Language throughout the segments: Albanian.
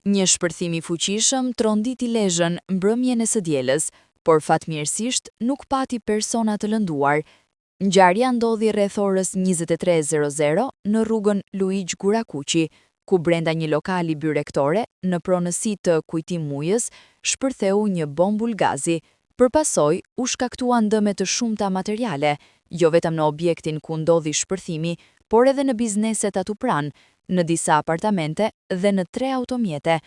Një shpërthim i fuqishëm tronditi Lezhën mbrëmjen e së dielës, por fatmirësisht nuk pati persona të lënduar. Ngjarja ndodhi rreth orës 23:00 në rrugën Luigjë Gurakuqi, ku brenda një lokali byrektore në pronësi të Kujtim Ujës shpërtheu një bombul gazi. Përpasoj u shkaktuan dëme të shumta materiale, jo vetëm në objektin ku ndodhi shpërthimi, por edhe në bizneset atu pranë, në disa apartamente dhe në 3 automjete.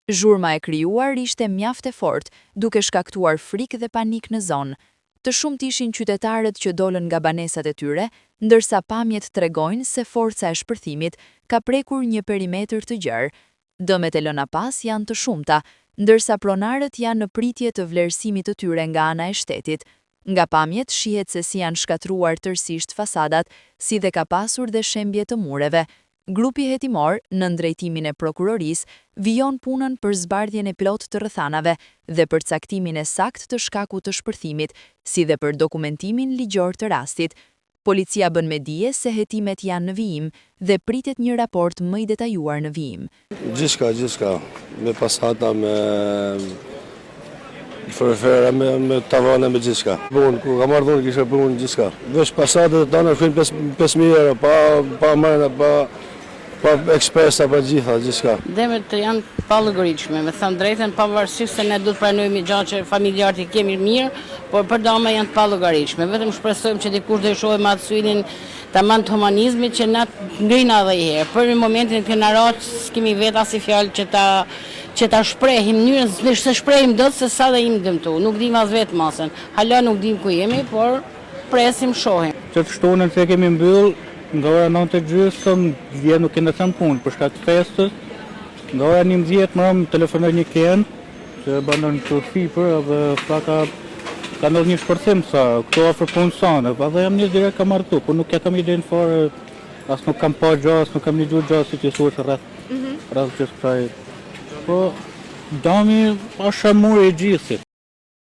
Zhurma e krijuar ishte mjaft e fortë, duke shkaktuar frikë dhe panik në zonë. Të shumt ishin qytetarët që dolën nga banesat e tyre, ndërsa pamjet tregojnë se forca e shpërthimit ka prekur një perimetër të gjerë. Dëmet e lëna pas janë të shumta, ndërsa pronarët janë në pritje të vlerësimit të tyre nga ana e shtetit. Nga pamjet shihet se si janë shkatruar tërësisht fasadat, si dhe ka pasur dhe shembje të mureve. Grupi hetimor, në drejtimin e prokurorisë, vijon punën për zbardhjen e plotë të rrethanave dhe për caktimin e saktë të shkakut të shpërthimit, si dhe për dokumentimin ligjor të rastit. Policia bën me dije se hetimet janë në vijim dhe pritet një raport më i detajuar në vijim. Gjithçka, me pasata, me forfera, me tavana, me gjithçka. Punë, ku ka marrë dhunë, kisha punë gjithçka. Vesh pasatat e tona shkojnë 5.000 euro, pa marrë, pa ekspresa, pa gjithçka. Demet janë pa llogaritshme, me thënë drejtën, pavarësisht se ne duhet pranojmë gjë që familjarët i kemi mirë, por për dama janë pa llogaritshme. Vetëm shpresojmë që dikush do i shohë me atë syrin tamam të humanizmit që na ngrin edhe një herë. Për momentin që na roç s'kemi vetë as fjalë që ta shprehim mënyrën se shprehim dot se sa dhe jemi dëmtu. Nuk dim as vetë masën. Hala nuk dim ku jemi, por presim shohim. Që të shtunën se kemi mbyll, nga ora 9:30 dje nuk kena thënë punë për shkak të festës. Nga ora 11 më telefonoi një klient që banon të sipër dhe ka ndodhur një shpërthim sa këto afër punës sonë, dhe jam nis direkt kam marrë, por nuk ja kam idenë fare, as nuk kam pa gjë, as nuk kam një gjë si që thuhet rreth gjithë kësaj. Po dami është mur i gjithë.